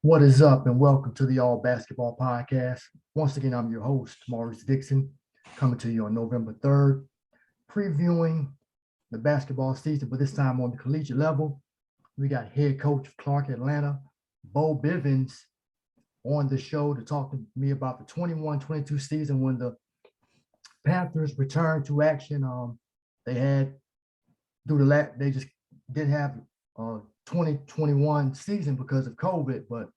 What is up, and welcome to the All Basketball Podcast. Once again, I'm your host, Maurice Dixon, coming to you on November 3rd, previewing the basketball season, but this time on the collegiate level. We got head coach of Clark Atlanta, Bo Bivens, on the show to talk to me about the 21-22 season when the Panthers returned to action. They had they just didn't have a 2021 season because of COVID, but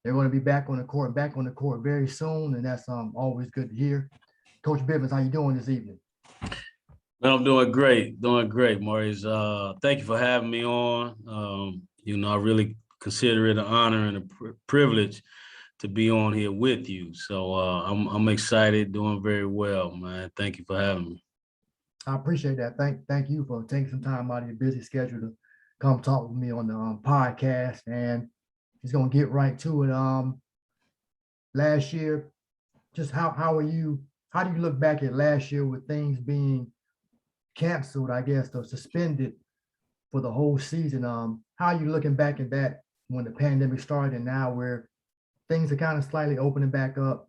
they're going to be back on the court very soon, and that's always good to hear. Coach Bivens, how you doing this evening? Man, I'm doing great, Maurice. Thank you for having me on. I really consider it an honor and a privilege to be on here with you. So I'm excited, doing very well, man. Thank you for having me. I appreciate that. Thank you for taking some time out of your busy schedule to come talk with me on the podcast, and just gonna get right to it. Last year, just how do you look back at last year with things being canceled, I guess, or suspended for the whole season? How are you looking back at that when the pandemic started and now where things are kind of slightly opening back up,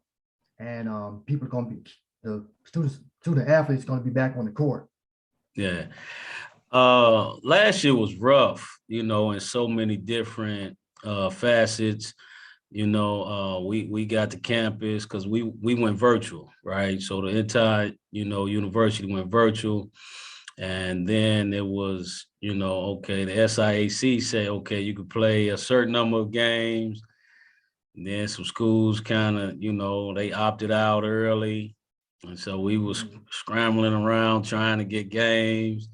and people are going to be, the student athletes going to be back on the court? Yeah. Last year was rough, in so many different facets. We got to campus because we went virtual, right? So the entire, university went virtual. And then it was, okay, the SIAC say, okay, you could play a certain number of games. And then some schools kind of, they opted out early. And so we was scrambling around trying to get games.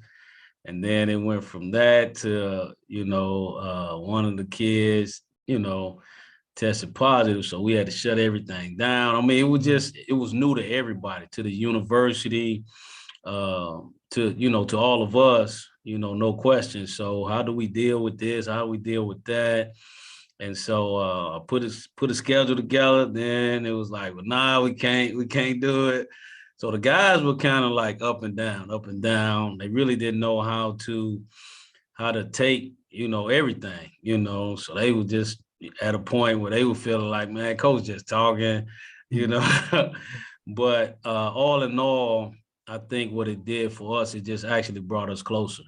And then it went from that to, one of the kids, tested positive. So we had to shut everything down. I mean, it was new to everybody, to the university, to all of us, no question. So how do we deal with this? How do we deal with that? And so I put a schedule together. Then it was like, well, nah, we can't do it. So the guys were kind of like up and down, up and down. They really didn't know how to take, everything, so they were just at a point where they were feeling like, man, coach just talking, But all in all, I think what it did for us, it just actually brought us closer.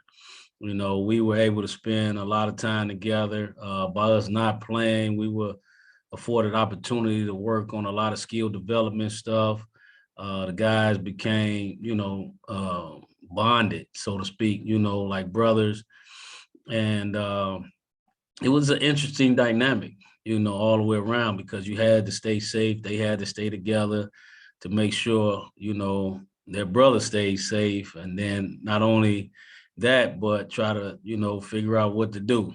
We were able to spend a lot of time together. By us not playing, we were afforded opportunity to work on a lot of skill development stuff. The guys became, bonded, so to speak, like brothers. And it was an interesting dynamic, all the way around, because you had to stay safe. They had to stay together to make sure, their brother stayed safe. And then not only that, but try to, figure out what to do,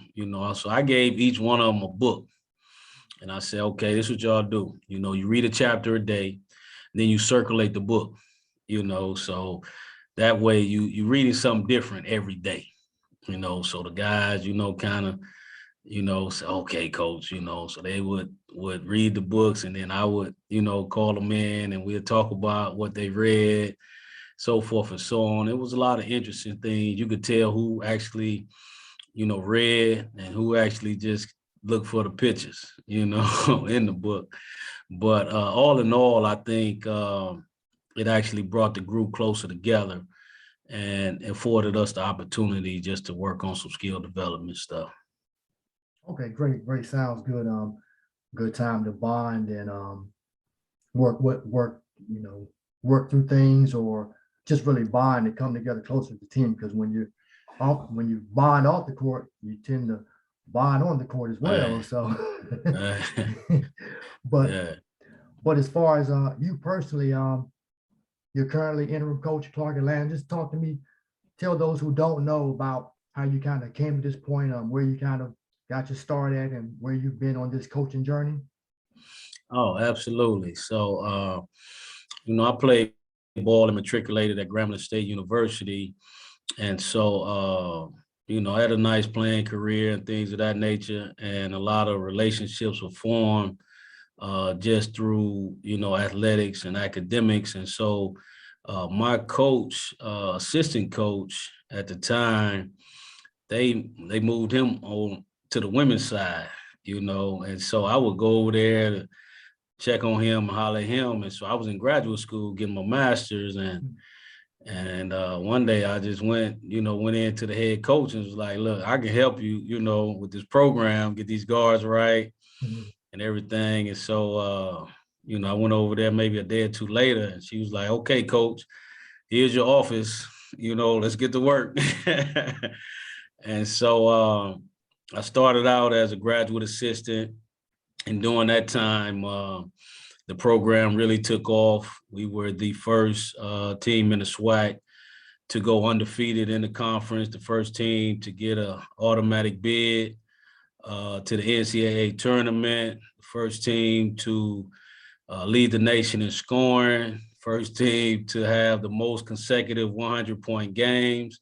So I gave each one of them a book. And I said, okay, this is what y'all do. You read a chapter a day, then you circulate the book, so that way you reading something different every day, so the guys, kind of, say, okay, coach, so they would read the books, and then I would, call them in and we'd talk about what they read, so forth and so on. It was a lot of interesting things. You could tell who actually, read and who actually just looked for the pictures, in the book. But all in all, I think it actually brought the group closer together and afforded us the opportunity just to work on some skill development stuff. Okay, great. Sounds good. Good time to bond and work through things, or just really bond and come together closer to the team. Because when you bond off the court, you tend to bond on the court as well. Right. So, Right. but Yeah. but as far as you personally, you're currently interim coach at Clark Atlanta. Just talk to me. Tell those who don't know about how you kind of came to this point, where you kind of got your start at, and where you've been on this coaching journey. Oh, absolutely. So, I played ball and matriculated at Grambling State University. And so, I had a nice playing career and things of that nature. And a lot of relationships were formed just through, athletics and academics. And so my coach, assistant coach at the time, they moved him on to the women's side. and so I would go over there to check on him and holler at him. And so I was in graduate school getting my master's, and one day I just went into the head coach and was like, look, I can help you, with this program, get these guards right Mhm. and everything. And so, I went over there maybe a day or two later, and she was like, okay, coach, here's your office, let's get to work. And so I started out as a graduate assistant, and during that time, the program really took off. We were the first team in the SWAC to go undefeated in the conference, the first team to get an automatic bid to the NCAA tournament, first team to lead the nation in scoring, first team to have the most consecutive 100-point games,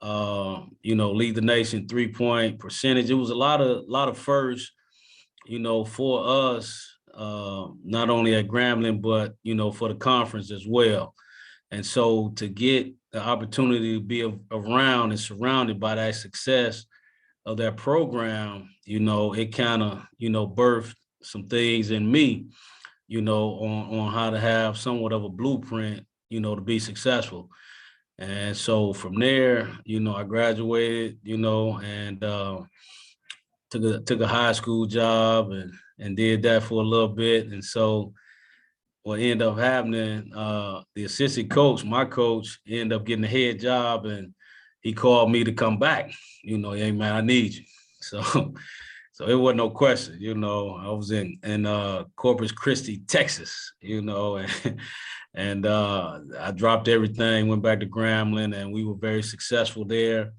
lead the nation 3-point percentage. It was a lot of firsts, for us, not only at Grambling, but, for the conference as well. And so to get the opportunity to be around and surrounded by that success of that program, it kind of, birthed some things in me, on how to have somewhat of a blueprint, to be successful. And so from there, I graduated, and took a high school job and did that for a little bit. And so what ended up happening, the assistant coach, my coach, ended up getting the head job, and he called me to come back. Hey man, I need you. So it wasn't no question. I was in Corpus Christi, Texas. And I dropped everything, went back to Grambling, and we were very successful there.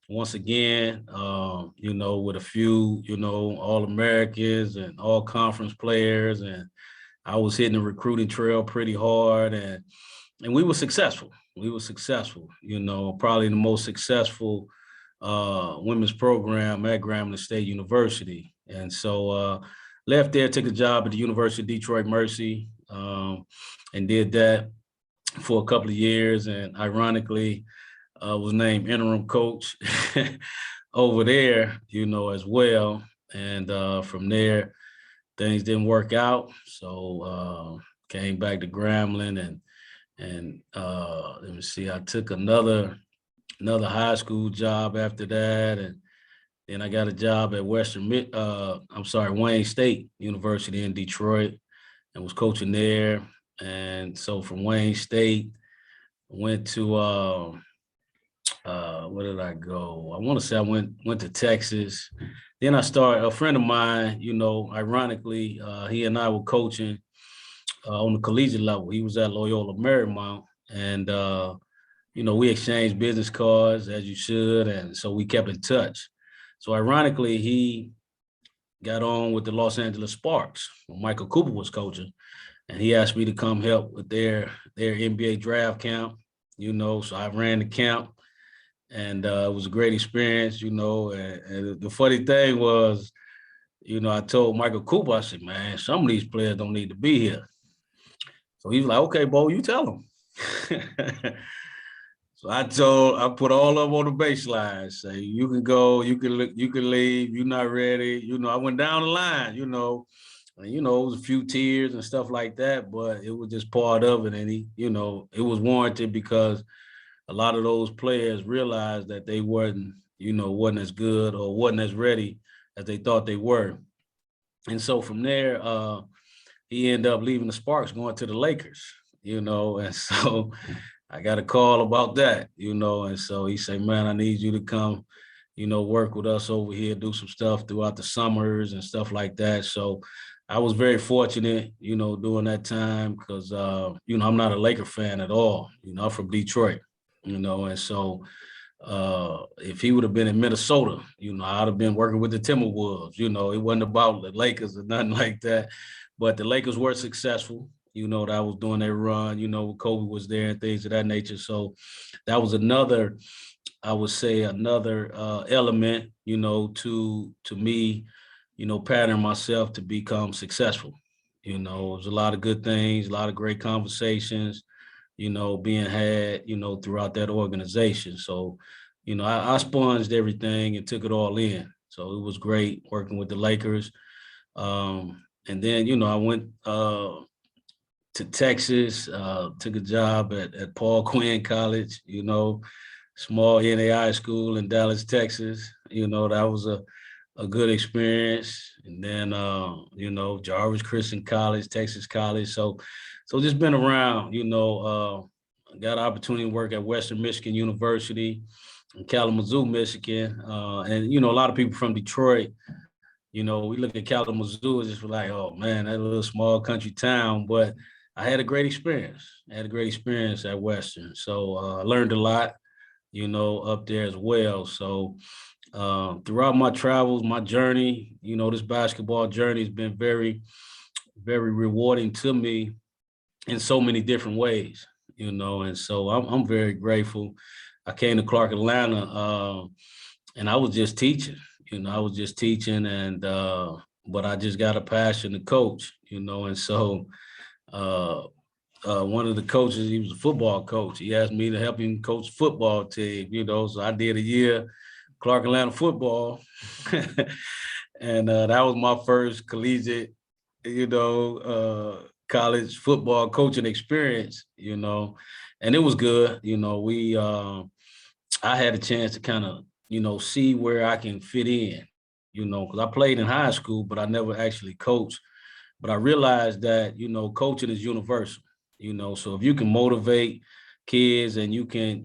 Once again, with a few, All-Americans and all conference players, and I was hitting the recruiting trail pretty hard, and we were successful. Probably the most successful women's program at Grambling State University. And so left there, took a job at the University of Detroit Mercy, and did that for a couple of years. And ironically, was named interim coach over there, as well. And from there, things didn't work out. So came back to Grambling, and let me see, I took another high school job after that. And then I got a job at Wayne State University in Detroit, and was coaching there. And so from Wayne State, went to where did I go? I want to say I went to Texas. Then I started, a friend of mine, ironically, he and I were coaching on the collegiate level. He was at Loyola Marymount, and we exchanged business cards, as you should, and so we kept in touch. So ironically, he got on with the Los Angeles Sparks when Michael Cooper was coaching, and he asked me to come help with their NBA draft camp. So I ran the camp, and it was a great experience. And the funny thing was, I told Michael Cooper, I said, man, some of these players don't need to be here. So he was like, okay, Bo, you tell them. So I put all of them on the baseline. Say, you can go, you can leave. You're not ready. I went down the line. And, it was a few tears and stuff like that, but it was just part of it. And it was warranted because a lot of those players realized that they wasn't as good or wasn't as ready as they thought they were. And so from there, he ended up leaving the Sparks, going to the Lakers. And so I got a call about that, and so he said, man, I need you to come, work with us over here, do some stuff throughout the summers and stuff like that. So I was very fortunate, during that time because, I'm not a Laker fan at all. I'm from Detroit, and so if he would have been in Minnesota, I'd have been working with the Timberwolves. It wasn't about the Lakers or nothing like that. But the Lakers were successful. That I was doing their run, Kobe was there and things of that nature. So that was another, I would say, element, to me, pattern myself to become successful. It was a lot of good things, a lot of great conversations, being had, throughout that organization. So, I sponged everything and took it all in. So it was great working with the Lakers. And then, I went to Texas, took a job at Paul Quinn College, small NAI school in Dallas, Texas. That was a good experience. And then, Jarvis Christian College, Texas College. So just been around, got an opportunity to work at Western Michigan University in Kalamazoo, Michigan. And, a lot of people from Detroit, we look at Kalamazoo as just like, oh man, that little small country town. But I had a great experience. I had a great experience at Western. So I learned a lot, up there as well. So throughout my travels, my journey, this basketball journey has been very, very rewarding to me in so many different ways, and so I'm very grateful. I came to Clark, Atlanta, and I was just teaching, and but I just got a passion to coach, and so one of the coaches, he was a football coach. He asked me to help him coach football team, so I did a year Clark Atlanta football. And that was my first collegiate, college football coaching experience, and it was good. I had a chance to kind of, see where I can fit in, because I played in high school, but I never actually coached. But I realized that, coaching is universal, so if you can motivate kids and you can,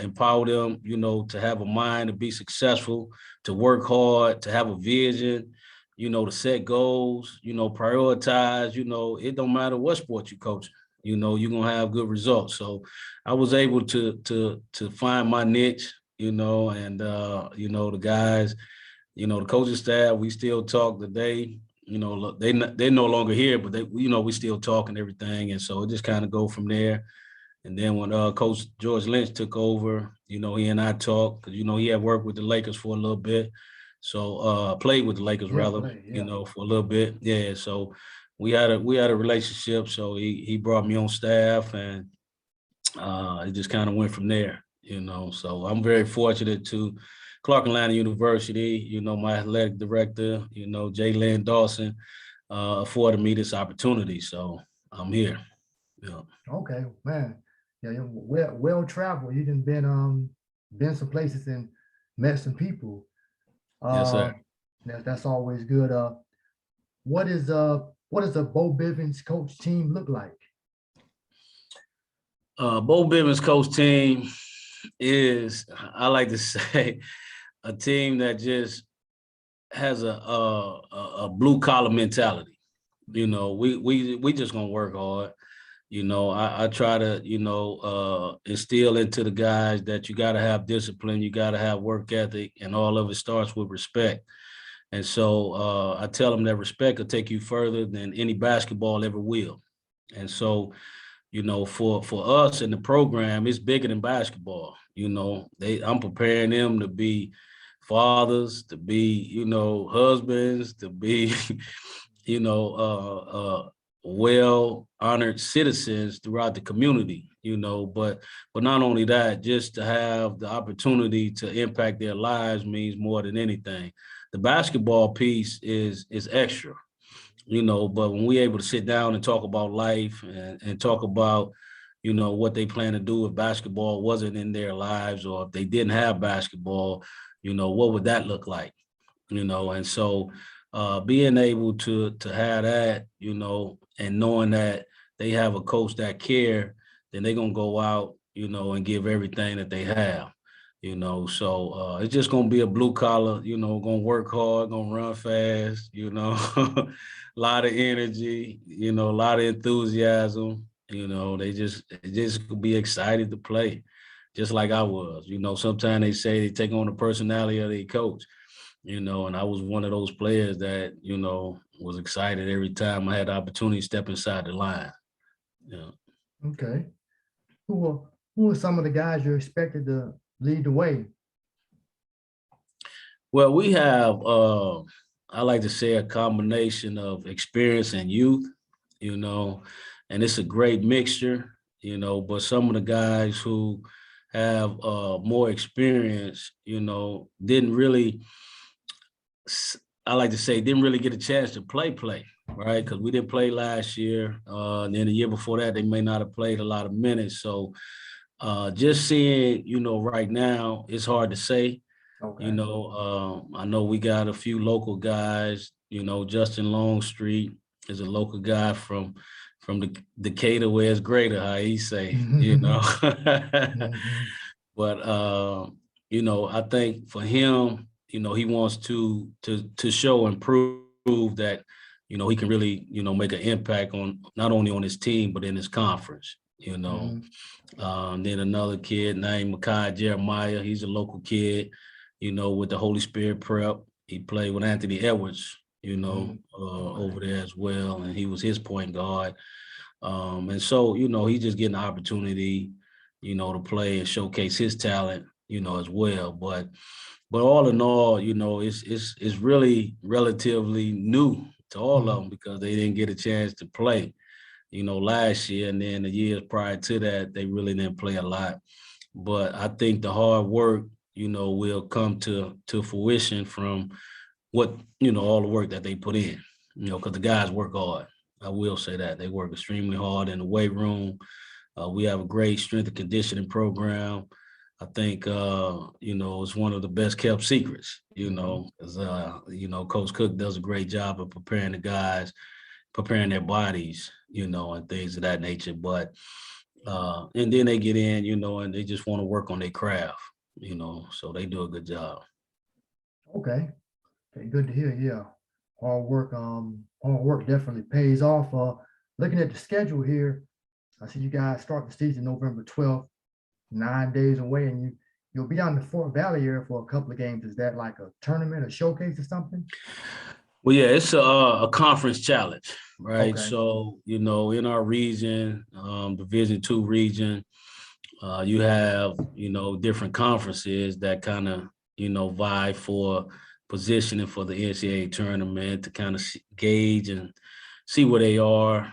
empower them, to have a mind to be successful, to work hard, to have a vision, to set goals, prioritize, it don't matter what sport you coach, you're going to have good results. So I was able to find my niche, and, the guys, the coaching staff, we still talk today. They're no longer here, but we still talk and everything. And so it just kind of go from there. And then when Coach George Lynch took over, he and I talked because, he had worked with the Lakers for a little bit. So played with the Lakers for a little bit. Yeah. So we had a relationship. So he brought me on staff, and it just kind of went from there, So I'm very fortunate to Clark Atlanta University, my athletic director, Jay Lynn Dawson, afforded me this opportunity. So I'm here. Yeah. Okay, man. Yeah, you're well traveled. You done been some places and met some people. Yes, sir. That's always good. What is what does a Bo Bivens coach team look like? Bo Bivens coach team is, I like to say, a team that just has a blue collar mentality. We just gonna work hard. I try to, instill into the guys that you got to have discipline, you got to have work ethic, and all of it starts with respect. And so I tell them that respect will take you further than any basketball ever will. And so, for us in the program, it's bigger than basketball. I'm preparing them to be fathers, to be, husbands, to be, well-honored citizens throughout the community, but not only that, just to have the opportunity to impact their lives means more than anything. The basketball piece is extra, but when we're able to sit down and talk about life and talk about, what they plan to do if basketball wasn't in their lives, or if they didn't have basketball, what would that look like? And so being able to have that, and knowing that they have a coach that care, then they're gonna go out, and give everything that they have, So it's just gonna be a blue collar, gonna work hard, gonna run fast, a lot of energy, a lot of enthusiasm, they just could be excited to play, just like I was. Sometimes they say they take on the personality of their coach. And I was one of those players that, was excited every time I had the opportunity to step inside the line. Yeah. Okay. Who are some of the guys you're expected to lead the way? Well, we have, I like to say, a combination of experience and youth, and it's a great mixture, but some of the guys who have more experience, didn't really I like to say, didn't really get a chance to play, right? Because we didn't play last year. And then the year before that, they may not have played a lot of minutes. So just seeing, right now, it's hard to say. Okay. I know we got a few local guys. Justin Longstreet is a local guy from the Decatur, where it's greater, how he say. Mhm. But I think for him, he wants to show and prove that, he can really, make an impact on not only on his team but in his conference. Mhm. Then another kid named Makai Jeremiah. He's a local kid, with the Holy Spirit Prep. He played with Anthony Edwards, Mhm. over there as well, and he was his point guard. And so, he's just getting the opportunity, to play and showcase his talent, as well. But all in all, it's really relatively new to all of Mhm. them because they didn't get a chance to play, last year. And then the years prior to that, they really didn't play a lot. But I think the hard work, will come to fruition from what, all the work that they put in, because the guys work hard. I will say that they work extremely hard in the weight room. We have a great strength and conditioning program. I think, it's one of the best kept secrets, Mhm. because, Coach Cook does a great job of preparing the guys, preparing their bodies, and things of that nature. But, and then they get in, and they just want to work on their craft, so they do a good job. Okay. Okay, good to hear. Yeah. Hard work definitely pays off. Looking at the schedule here, I see you guys start the season November 12th, 9 days away, and you'll be down in the Fort Valley area for a couple of games. Is that like a tournament, a showcase or something? Well, yeah, it's a conference challenge, right? Okay. So, in our region, Division II region, you have, different conferences that kind of, vie for positioning for the NCAA tournament to kind of gauge and see where they are,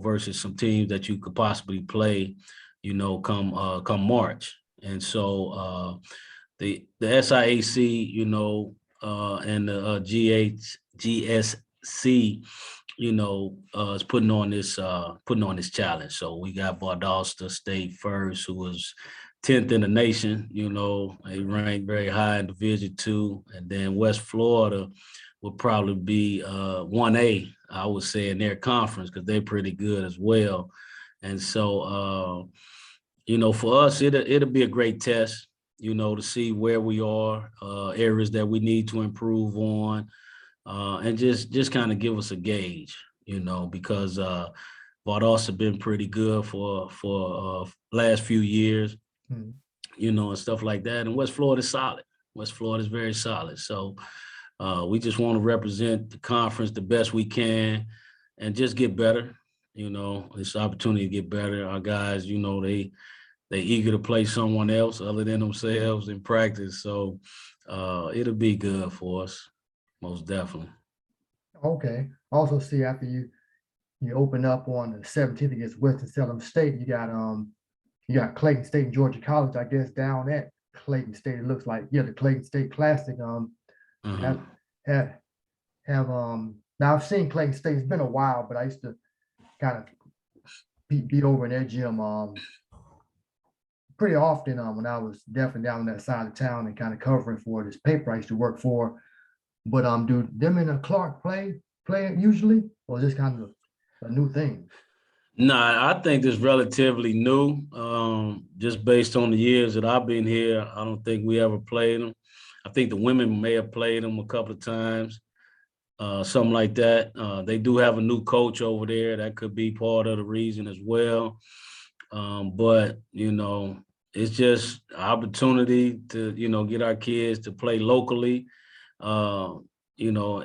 versus some teams that you could possibly play, come March. And so the SIAC, and the GSC, is putting on this challenge. So we got Valdosta State first, who was 10th in the nation. They ranked very high in Division II, and then West Florida would probably be 1A, I would say, in their conference because they're pretty good as well. And so, for us, it'll be a great test, to see where we are, areas that we need to improve on, and just kind of give us a gauge, because Valdosta been pretty good for last few years, Hmm. and stuff like that. And West Florida's solid. West Florida's very solid. So we just want to represent the conference the best we can and just get better. It's an opportunity to get better. Our guys, they eager to play someone else other than themselves in practice. So it'll be good for us, most definitely. Okay. Also see after you open up on the 17th against Winston-Salem State, you got Clayton State and Georgia College, I guess, down at Clayton State. It looks like, yeah, the Clayton State Classic. Uh-huh. Have now I've seen Clayton State. It's been a while, but I used to kind of be over in their gym pretty often when I was definitely down on that side of town and kind of covering for this paper I used to work for. But do them and Clark play it usually, or is this kind of a new thing? No, I think it's relatively new. Just based on the years that I've been here, I don't think we ever played them. I think the women may have played them a couple of times, something like that. They do have a new coach over there. That could be part of the reason as well. But it's just an opportunity to get our kids to play locally. Uh, you know,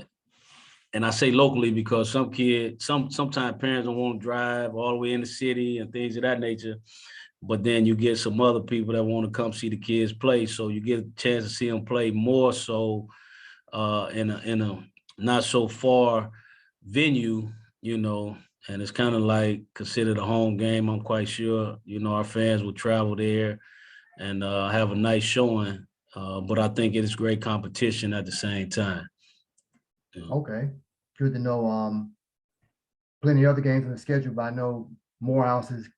and I say locally because some kids, sometimes parents don't want to drive all the way in the city and things of that nature. But then you get some other people that want to come see the kids play, so you get a chance to see them play more so in a not so far venue, and it's kind of like considered a home game. I'm quite sure, our fans will travel there and have a nice showing. But I think it is great competition at the same time. Okay, good to know. Plenty of other games on the schedule, but I know Morehouse is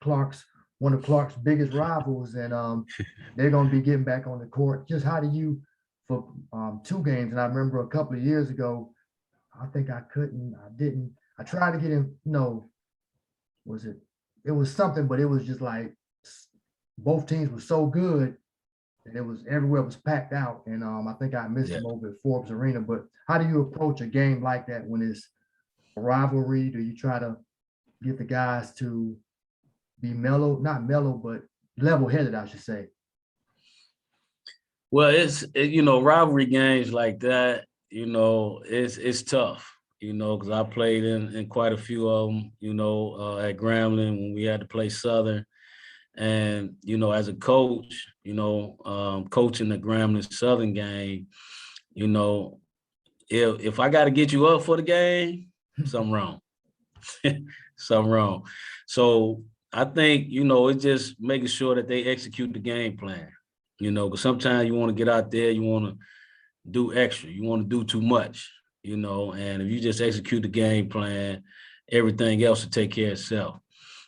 one of Clark's biggest rivals, and they're going to be getting back on the court. Just how do you for two games? And I remember a couple of years ago, I think I didn't. I tried to get him. No, was it? It was something, but it was just like both teams were so good, and it was everywhere was packed out. And I think I missed Yeah. him over at Forbes Arena. But how do you approach a game like that when it's a rivalry? Do you try to get the guys to be mellow, not mellow, but level-headed, I should say? Well, rivalry games like that, it's tough, because I played in quite a few of them, at Grambling when we had to play Southern. And, as a coach, coaching the Grambling Southern game, you know, if I got to get you up for the game, something wrong. Something wrong. So I think, it's just making sure that they execute the game plan, because sometimes you want to get out there, you want to do extra, you want to do too much, and if you just execute the game plan, everything else will take care of itself.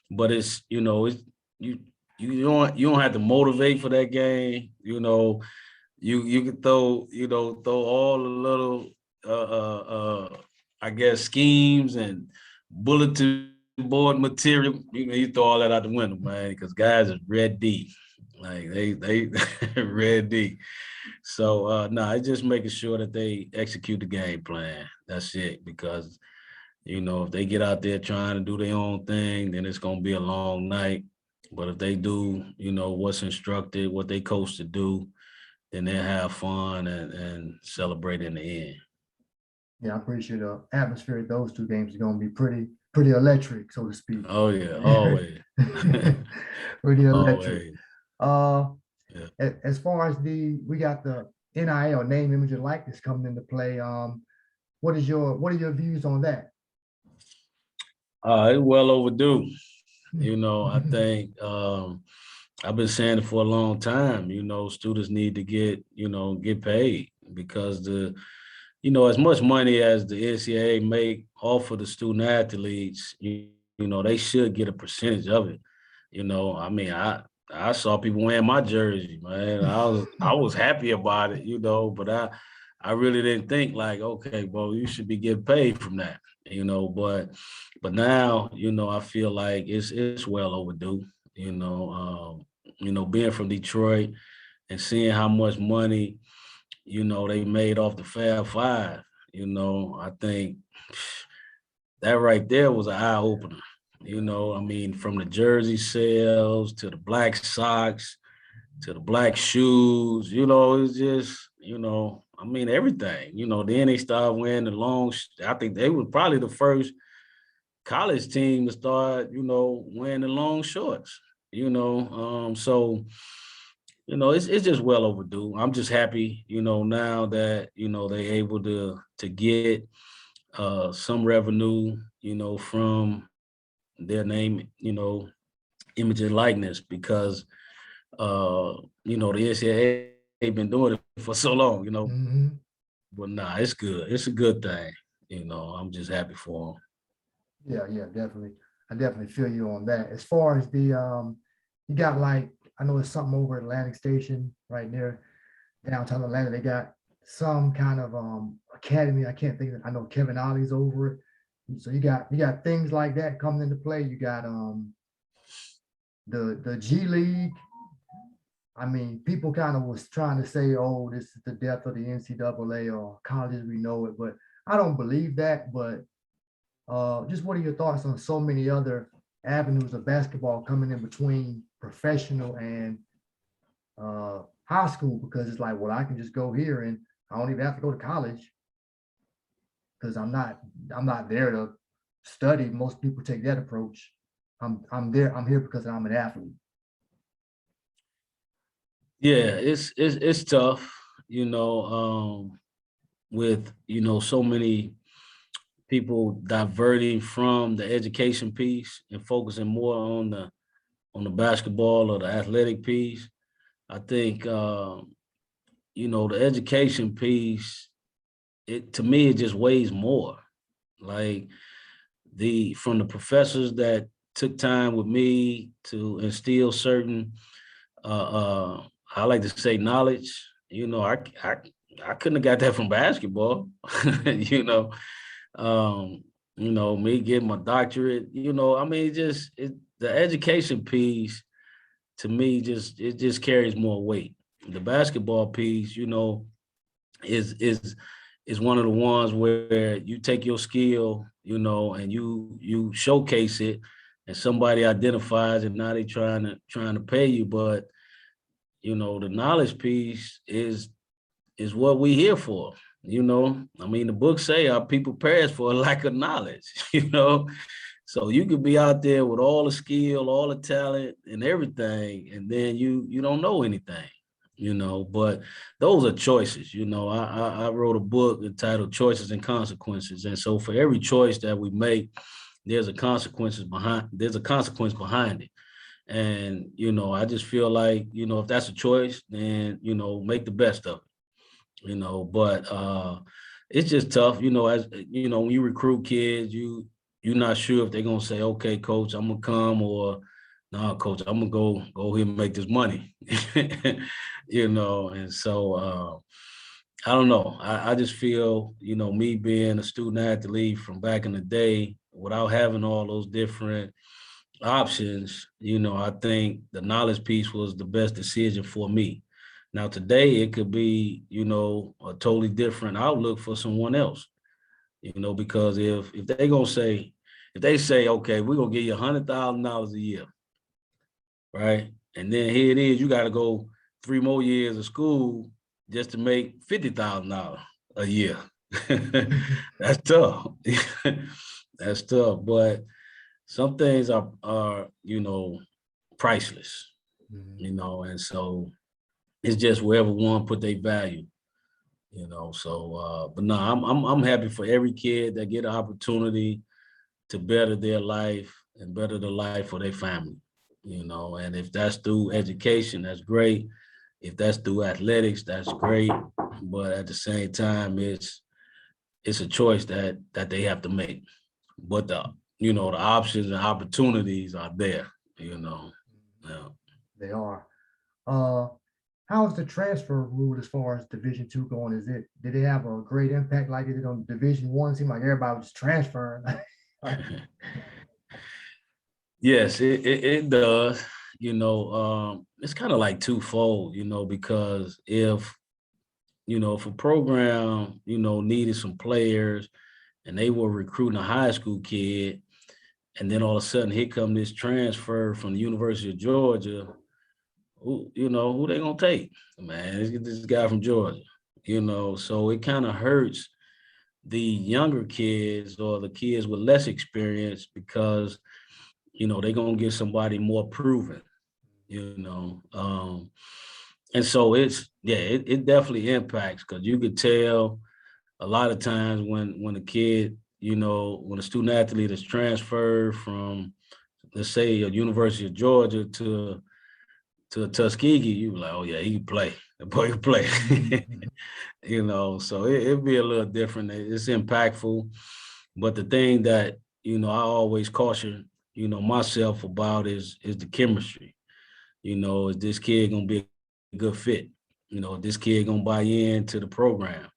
But it's you don't have to motivate for that game, you can throw all the little I guess schemes and bulletin board material. You throw all that out the window, man, because guys are ready. Like they ready. So it's just making sure that they execute the game plan. That's it. Because if they get out there trying to do their own thing, then it's gonna be a long night. But if they do, what's instructed, what they coach to do, then they'll have fun and celebrate in the end. Yeah, I'm pretty sure the atmosphere at those two games is going to be pretty electric, so to speak. Oh yeah, always. Pretty electric. Always. Uh, Yeah. as far as we got the NIL, name, image, and likeness coming into play. What are your views on that? It's well overdue. I think I've been saying it for a long time. Students need to get paid because as much money as the NCAA make off of the student athletes, they should get a percentage of it. I mean, I saw people wearing my jersey, man. I was happy about it, but I really didn't think like, okay, bro, you should be getting paid from that, but now, I feel like it's well overdue, being from Detroit and seeing how much money, they made off the Fab Five, I think that right there was an eye opener. I mean, from the jersey sales to the black socks to the black shoes, it's just, I mean, everything, then they started wearing the long, I think they were probably the first college team to start, wearing the long shorts, so, it's just well overdue. I'm just happy, now that, they're able to get some revenue, from their name, image and likeness, because the NCAA been doing it for so long, Mhm. but it's good. It's a good thing. I'm just happy for them. Yeah, definitely. I definitely feel you on that. As far as you got like, I know it's something over at Atlantic Station right near downtown Atlanta. They got some kind of academy. I can't think of it. I know Kevin Ollie's over it. So you got things like that coming into play. You got the G League. I mean, people kind of was trying to say, oh, this is the death of the NCAA or college as we know it, but I don't believe that. But just what are your thoughts on so many other avenues of basketball coming in between professional and high school? Because it's like, well, I can just go here and I don't even have to go to college because I'm not there to study. Most people take that approach. I'm here because I'm an athlete. Yeah, it's tough, with so many people diverting from the education piece and focusing more on the basketball or the athletic piece. I think the education piece to me, it just weighs more. Like from the professors that took time with me to instill certain, I like to say knowledge, I couldn't have got that from basketball, you know, me getting my doctorate, I mean, the education piece to me, it just carries more weight. The basketball piece, is is one of the ones where you take your skill, and you showcase it, and somebody identifies, and now they trying to pay you. But the knowledge piece is what we here for. I mean, the books say our people perish for a lack of knowledge. So you could be out there with all the skill, all the talent, and everything, and then you don't know anything. But those are choices. I wrote a book entitled Choices and Consequences. And so for every choice that we make, there's a consequence behind it. And, I just feel like, if that's a choice, then, make the best of it, but it's just tough, as when you recruit kids, you're not sure if they're gonna say, okay, coach, I'm gonna come, or nah, coach, I'm gonna go here and make this money. And so I don't know. I just feel, me being a student athlete from back in the day, without having all those different options, I think the knowledge piece was the best decision for me. Now today it could be, a totally different outlook for someone else, because if they say, okay, we're gonna give you $100,000 a year, right? And then here it is, you got to go 3 more years of school just to make $50,000 a year. That's tough. That's tough. But some things are priceless, and so it's just wherever one put their value, so but no, I'm happy for every kid that get an opportunity to better their life and better the life for their family, and if that's through education, that's great. If that's through athletics, that's great. But at the same time, it's a choice that they have to make. But the options and opportunities are there, Yeah. They are. Uh, how is the transfer rule as far as Division II going? Did it have a great impact like it did on Division I? Seemed like everybody was transferring. Yes, it does. It's kind of like twofold, because if a program, needed some players and they were recruiting a high school kid, and then all of a sudden here come this transfer from the University of Georgia, who they gonna take? Man, let's get this guy from Georgia, so it kind of hurts the younger kids or the kids with less experience because they're gonna get somebody more proven, and so it definitely impacts, because you could tell a lot of times when a kid, when a student athlete is transferred from, let's say, a University of Georgia to Tuskegee, you be like, oh yeah, he can play. The boy can play. So it'd be a little different. It's impactful. But the thing that, I always caution, myself about is the chemistry. Is this kid gonna be a good fit? Is this kid gonna buy into the program?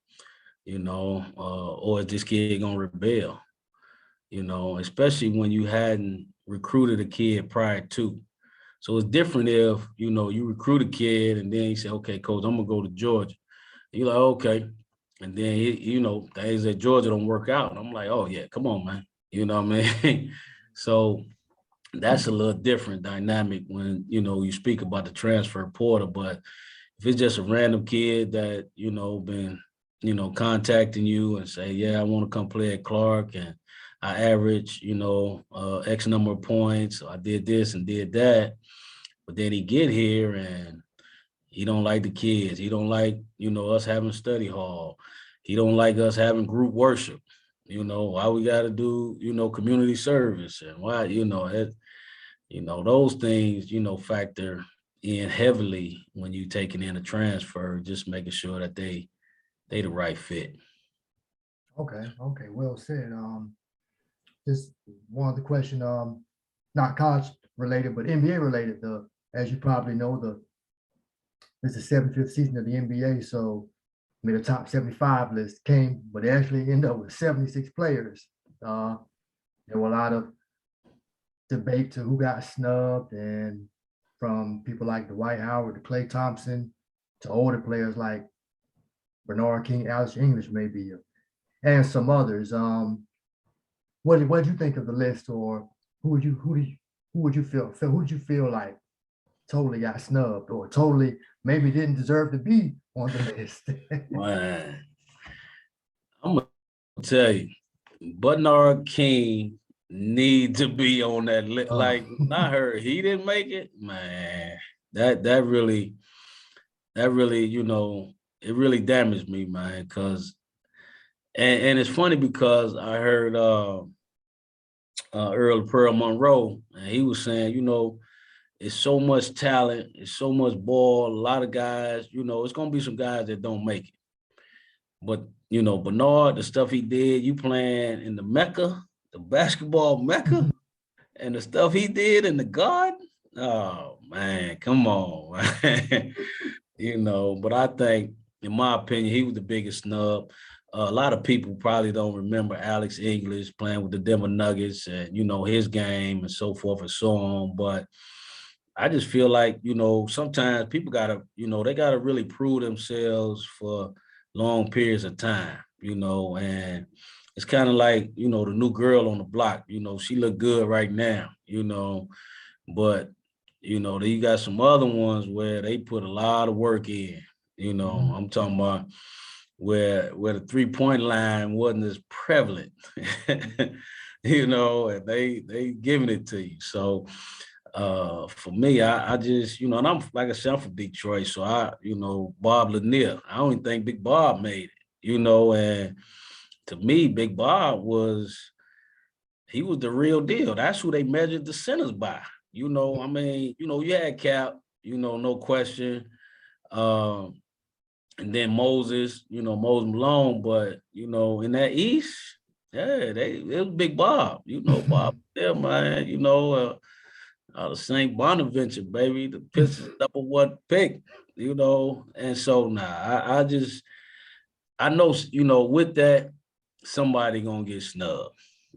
Or is this kid gonna rebel? Especially when you hadn't recruited a kid prior to. So it's different if, you recruit a kid and then you say, okay, coach, I'm gonna go to Georgia. You're like, okay. And then, things at Georgia don't work out. And I'm like, oh yeah, come on, man. You know what I mean? So that's a little different dynamic when, you speak about the transfer portal. But if it's just a random kid that, been, contacting you and say, yeah, I want to come play at Clark and I average, X number of points. So I did this and did that. But then he get here and he don't like the kids. He don't like, us having study hall. He don't like us having group worship. Why we got to do, community service, and why, those things, factor in heavily when you taking in a transfer, just making sure that they the right fit. Okay, well said. Just one other question, not college related, but NBA related. As you probably know, this is the 75th season of the NBA, so I mean, the top 75 list came, but they actually ended up with 76 players. Uh, there were a lot of debate to who got snubbed, and from people like Dwight Howard to Klay Thompson to older players like Bernard King, Alex English, maybe, and some others. What did you think of the list, or who would you feel who would you feel like totally got snubbed or totally maybe didn't deserve to be on the list? Man, I'm gonna tell you, Bernard King need to be on that list. Oh, Like when I heard he didn't make it, man, that really, it really damaged me, man. Cause and it's funny because I heard Earl Pearl Monroe, and he was saying, it's so much talent, it's so much ball, a lot of guys, it's gonna be some guys that don't make it. But Bernard, the stuff he did, you playing in the Mecca, the basketball Mecca, and the stuff he did in the garden. Oh man, come on, man. But I think, in my opinion, he was the biggest snub. A lot of people probably don't remember Alex English playing with the Denver Nuggets and his game and so forth and so on. But I just feel like, sometimes people gotta, they gotta really prove themselves for long periods of time, and it's kind of like, the new girl on the block, she look good right now, but then you got some other ones where they put a lot of work in, mhm. I'm talking about where the 3-point line wasn't as prevalent, and they giving it to you. So for me, I just, and I'm like I said, I'm from Detroit, so Bob Lanier. I don't even think Big Bob made it, and to me, Big Bob he was the real deal. That's who they measured the centers by. I mean, you had Cap, no question. Um, and then Moses, Moses Malone, but in that East, yeah, it was Big Bob, Bob, yeah, man, out of St. Bonaventure, baby, the Pistons #1 pick, and so I know, with that, somebody gonna get snubbed,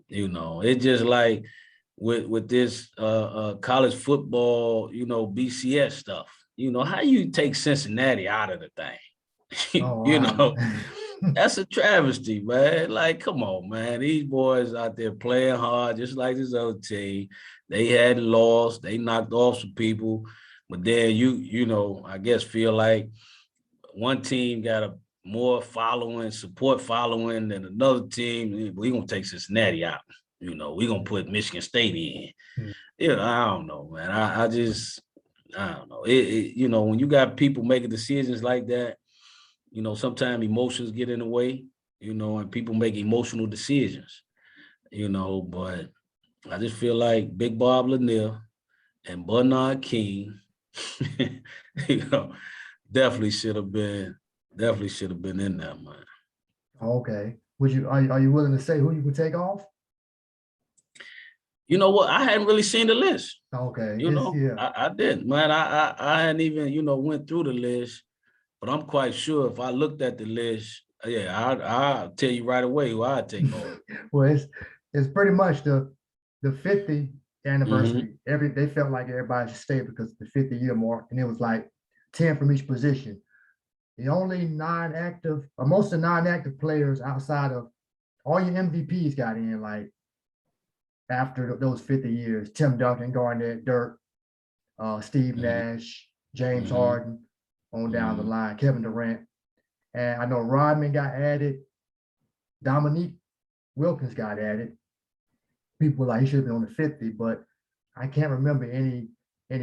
It's just like with this college football, BCS stuff, how you take Cincinnati out of the thing, Oh, wow. That's a travesty, man. Like, come on, man. These boys out there playing hard, just like this other team. They had lost, they knocked off some people, but then I guess feel like one team got a more support following than another team. We're gonna take Cincinnati out. We're gonna put Michigan State in. I don't know, man. I don't know. When you got people making decisions like that, sometimes emotions get in the way, and people make emotional decisions, but I just feel like Big Bob Lanier and Bernard King, you know, definitely should have been, in there, man. Okay. Are you willing to say who you would take off? You know what? I hadn't really seen the list. Okay. It's yeah. I didn't, man. I hadn't even, went through the list, but I'm quite sure if I looked at the list, yeah, I'll tell you right away who I'd take off. Well, it's pretty much the 50th Mm-hmm. anniversary. They felt like everybody should stay because of the 50-year mark, and it was like 10 from each position. The only non-active, or most of the non-active players outside of all your MVPs got in, like after those 50 years. Tim Duncan, Garnett, Dirk, Steve Mm-hmm. Nash, James Mm-hmm. Harden, on down the Mm-hmm. line, Kevin Durant. And I know Rodman got added, Dominique Wilkins got added. People were like he should have been on the 50, but I can't remember any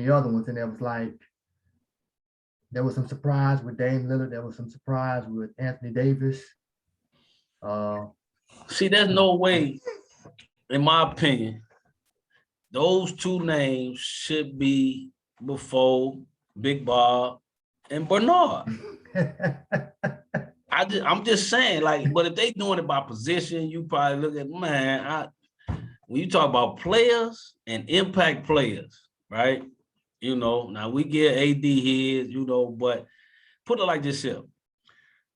other ones. And there was like there was some surprise with Dame Lillard. There was some surprise with Anthony Davis. Uh, See, there's no way, in my opinion, those two names should be before Big Bob and Bernard. I'm just saying, like, but if they doing it by position, you probably look at, man, when you talk about players and impact players, right? You know, now we get AD heads, you know, but put it like this here.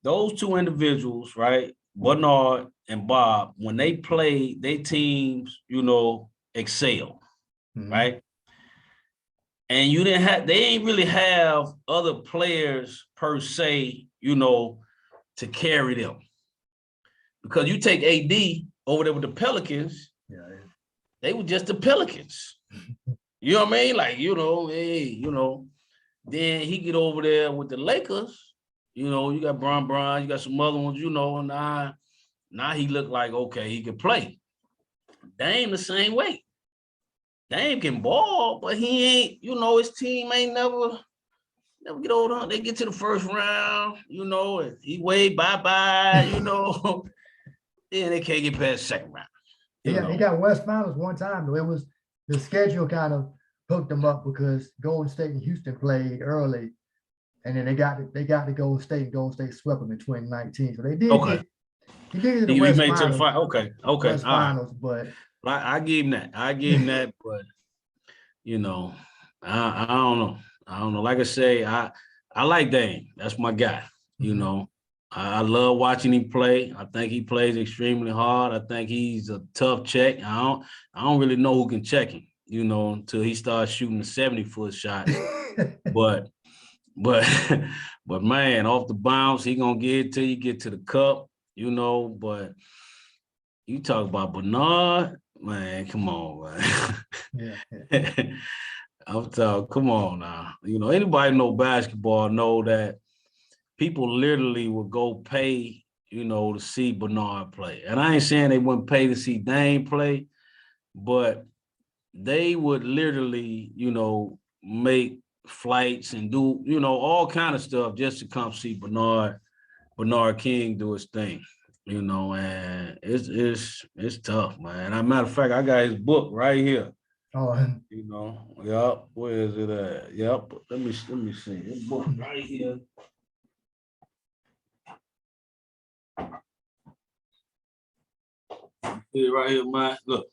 Those two individuals, right? Bernard and Bob, when they play, they teams, you know, excel, right? And they ain't really have other players per se, you know, to carry them. Because you take AD over there with the Pelicans, they were just the Pelicans. You know what I mean? Like, you know, hey, you know, then he get over there with the Lakers, you know, you got Bron, you got some other ones, you know, and now he looked like, okay, he could play. Dame the same way. Dame can ball, but he ain't, you know, his team ain't never get over. They get to the first round, you know, and he waved bye-bye, you know. Then they can't get past the second round. He got West Finals one time, though. It was the schedule kind of hooked them up because Golden State and Houston played early, and then they got to Golden State, and Golden State swept them in 2019. So they did he did get to the West Finals. Okay. West Finals, but I gave him that. But you know, I don't know. Like I say, I like Dame. That's my guy. You know, I love watching him play. I think he plays extremely hard. I think he's a tough check. I don't really know who can check him, you know, until he starts shooting the 70-foot shots. but man, off the bounce, he gonna get it till you get to the cup, you know. But you talk about Bernard, man, come on, man. I'm talking, come on now. You know, anybody know basketball know that people literally would go pay, you know, to see Bernard play. And I ain't saying they wouldn't pay to see Dame play, but they would literally, you know, make flights and do, you know, all kind of stuff just to come see Bernard King do his thing, you know, and it's tough, man. As a matter of fact, I got his book right here. Oh, you know, yep. Where is it at? Yep. Let me see. His book right here. Right here, man. Look,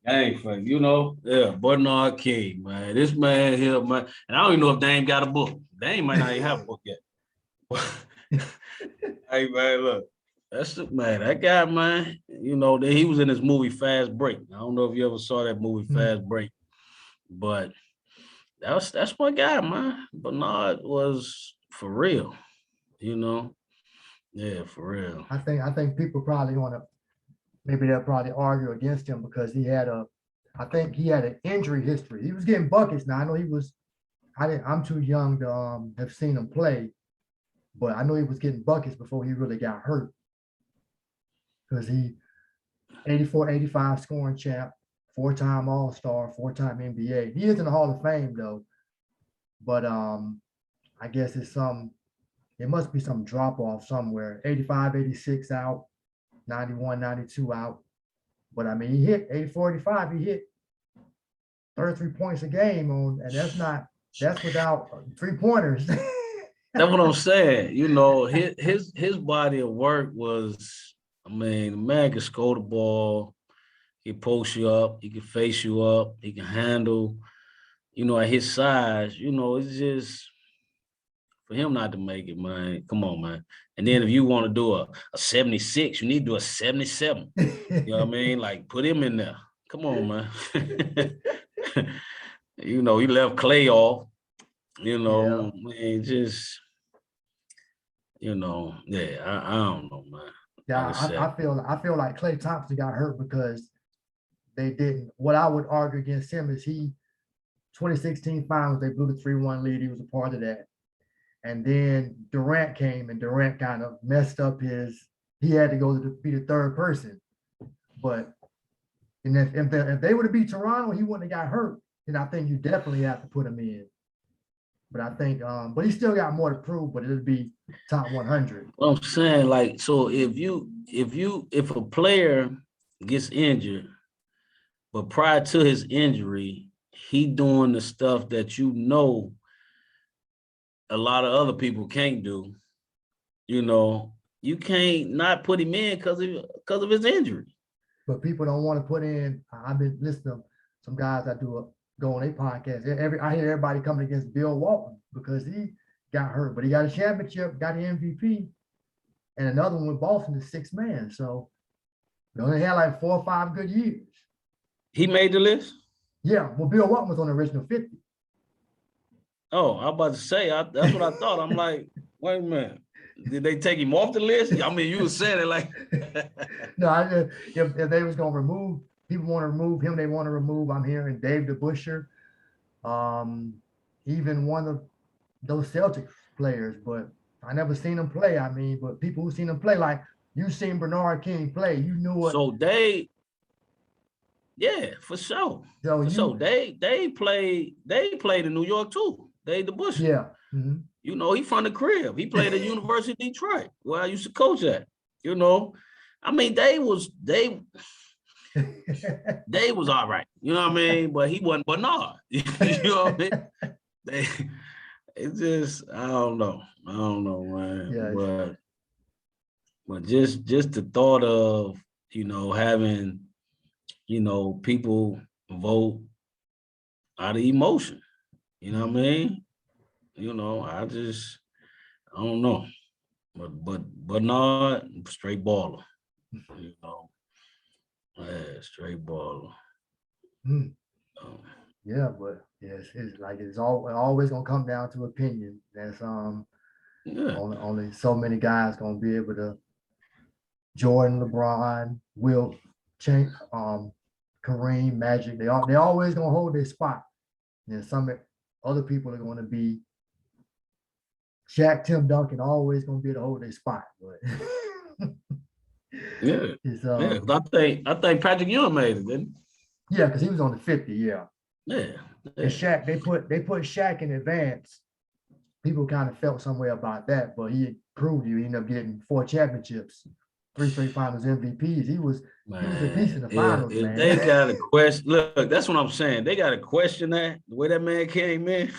gang for you know, yeah, Bernard King, man. This man here, man, and I don't even know if Dame got a book. Dame might not even have a book yet. Hey, man, look, that's the man. That guy, man. You know, he was in this movie Fast Break. I don't know if you ever saw that movie Fast Break, but that's my guy, man. Bernard was for real, you know. Yeah, for real. I think people probably want to, maybe they'll probably argue against him because I think he had an injury history. He was getting buckets. Now I know I'm too young to have seen him play, but I know he was getting buckets before he really got hurt. Because he 84, 85 scoring champ, 4-time All-Star, 4-time NBA. He is in the Hall of Fame though. But I guess it must be some drop off somewhere. 85, 86 out, 91, 92 out. But I mean, he hit 84, 85, he hit 33 points a game that's without 3-pointers. That's what I'm saying. You know, his body of work was, I mean, the man can score the ball, he can post you up, he can face you up, he can handle, you know, at his size, you know, it's just for him not to make it, man. Come on, man. And then if you want to do a 76, you need to do a 77. You know what I mean? Like put him in there. Come on, man. You know, he left Clay off. You know, man, just, you know, yeah, I don't know, man. Yeah, I feel like Klay Thompson got hurt because they didn't. What I would argue against him is 2016 finals, they blew the 3-1 lead. He was a part of that. And then Durant came and Durant kind of messed up he had to go to be the third person. But and if they would have beat Toronto, he wouldn't have got hurt. And I think you definitely have to put him in. But I think, but he still got more to prove, but it'll be top 100. Well, I'm saying, like, so if a player gets injured, but prior to his injury, he doing the stuff that you know a lot of other people can't do, you know, you can't not put him in because of his injury. But people don't want to put in. I've been listening to some guys that go on their podcast. I hear everybody coming against Bill Walton because he got hurt, but he got a championship, got the MVP, and another one with Boston is 6 man. So they only had like 4 or 5 good years. He made the list? Yeah, well, Bill Walton was on the original 50. Oh, I was about to say, that's what I thought. I'm like, wait a minute. Did they take him off the list? I mean, you were saying it like. No, if they was going to remove, people want to remove him, they want to remove, I'm hearing Dave DeBusschere, even one of those Celtics players, but I never seen him play. I mean, but people who seen him play, like you seen Bernard King play, you knew what. So yeah, for sure. So they played in New York too. Dave DeBusschere. Yeah. Mm-hmm. You know, he from the crib. He played at University of Detroit, where I used to coach at. You know, I mean, they was all right. You know what I mean? But he wasn't Bernard. You know what I mean? It's just, I don't know, man. Yeah. But just the thought of, you know, having, you know, people vote out of emotion. You know what I mean? You know, I don't know. But Bernard, straight baller. You know. Yeah, straight baller. Yeah, but yes, it's like it's always gonna come down to opinion. That's only so many guys gonna be able to. Jordan, LeBron, Wilt, Kareem, Magic. They always gonna hold their spot. And some other people are gonna be Shaq, Tim Duncan, always gonna be able to hold their spot. But yeah, I think Patrick Ewing made it, didn't he? Yeah, because he was on the 50. Yeah. And Shaq, they put Shaq in advance. People kind of felt some way about that, but he proved you. He ended up getting 4 championships, 3 straight finals MVPs. He was a beast in the finals, if man. They got a question. Look, that's what I'm saying. They got to question that the way that man came in.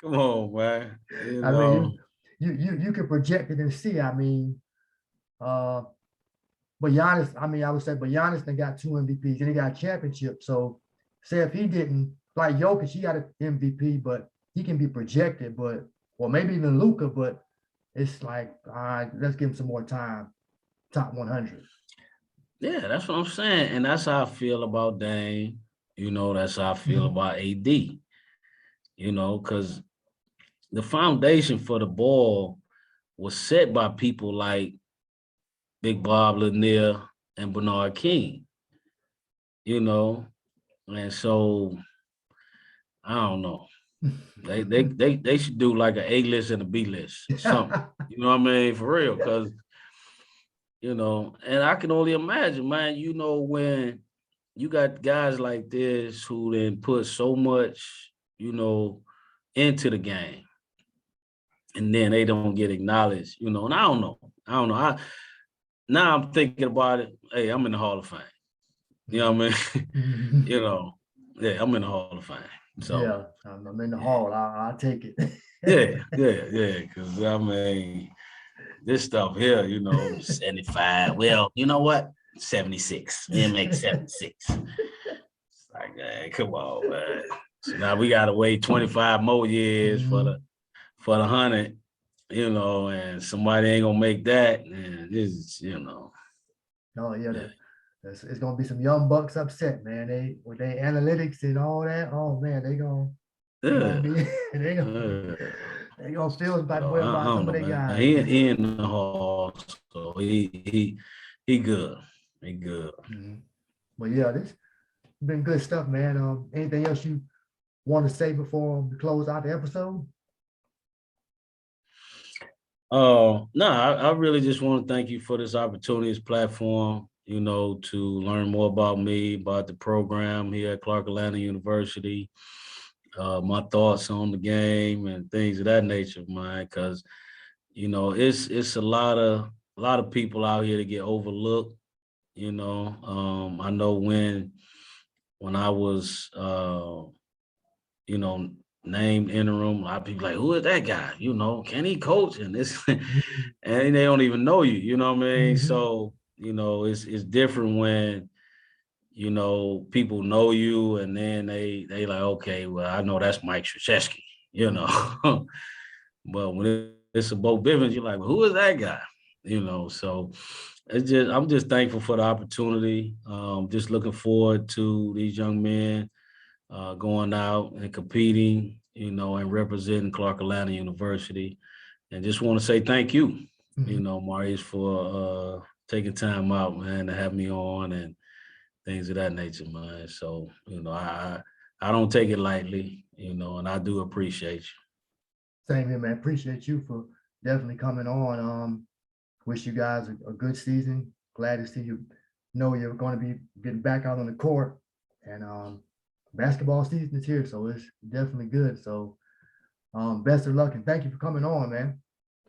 Come on, man. I mean, you can project it and see. I mean, but Giannis, I would say, but Giannis then got 2 MVPs and he got a championship. So say if he didn't, like Jokic, he got an MVP, but he can be projected, or maybe even Luka, but it's like, all right, let's give him some more time. Top 100. Yeah, that's what I'm saying. And that's how I feel about Dame. You know, that's how I feel about AD. You know, because the foundation for the ball was set by people like Big Bob Lanier and Bernard King. You know, and so I don't know. They should do like an A list and a B list, something. You know what I mean? For real, because you know, and I can only imagine, man. You know, when you got guys like this who then put so much, you know, into the game, and then they don't get acknowledged, you know. And I don't know. Now I'm thinking about it. Hey, I'm in the Hall of Fame. You know what I mean? You know, yeah, I'm in the Hall of Fame. So yeah, I'm in the hall. I'll take it. yeah. Because I mean, this stuff here, you know, 75. Well, you know what? 76. We'll make 76. It's like, man, come on, man. So now we gotta wait 25 more years for the 100, you know, and somebody ain't gonna make that. And this is, you know. Oh yeah. It's gonna be some young bucks upset, man. They with their analytics and all that. Oh man, they gonna feel about some of their guys. He in the hall, so he good. He good. Well, yeah, this been good stuff, man. Anything else you want to say before we close out the episode? No, I really just want to thank you for this opportunity, this platform, you know, to learn more about me, about the program here at Clark Atlanta University, my thoughts on the game and things of that nature, man, because, you know, it's a lot of people out here that get overlooked, you know. I know when I was, you know, named interim. A lot of people like, who is that guy? You know, can he coach? And this, Mhm. and they don't even know you. You know what I mean? Mhm. So you know, it's different when you know people know you, and then they like, okay, well, I know that's Mike Krzyzewski. You know, but when it's a Bo Bivens, you're like, well, who is that guy? You know, so it's just I'm just thankful for the opportunity. Just looking forward to these young men going out and competing, you know, and representing Clark Atlanta University. And just want to say thank you, you Mhm. know, Maurice, for taking time out, man, to have me on and things of that nature, man. So, you know, I don't take it lightly, you know, and I do appreciate you. Same here, man. Appreciate you for definitely coming on. Wish you guys a good season. Glad to see you. Know you're going to be getting back out on the court, and basketball season is here, so it's definitely good. So best of luck and thank you for coming on, man.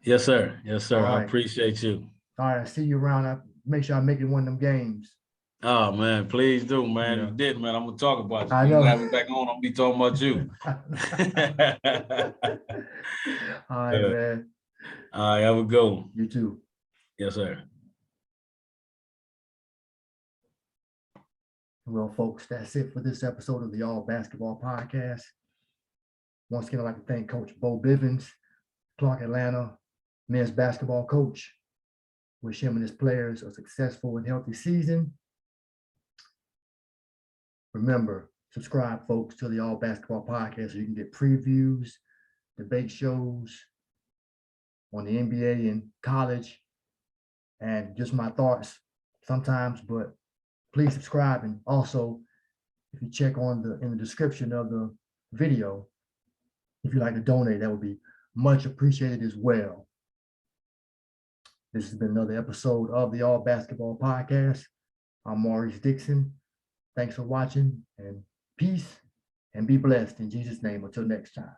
Yes, sir. Yes, All sir. I right, appreciate you. all right. I see you around. Make sure I make it one of them games. Oh man, please do, man. If Yeah, you did, man, I'm gonna talk about you. I You know. gonna have me back on. I'm gonna be talking about you. All right, man. All right, have a good one. You too. Yes, sir. Well, folks, that's it for this episode of the All Basketball Podcast. Once again, I'd like to thank Coach Bo Bivens, Clark Atlanta men's basketball coach. Wish him and his players a successful and healthy season. Remember, subscribe, folks, to the All Basketball Podcast so you can get previews, debate shows on the NBA and college, and just my thoughts sometimes. But please subscribe, and also, if you check on the in the description of the video, if you'd like to donate, that would be much appreciated as well. This has been another episode of the All Basketball Podcast. I'm Maurice Dixon. Thanks for watching, and peace and be blessed in Jesus' name. Until next time.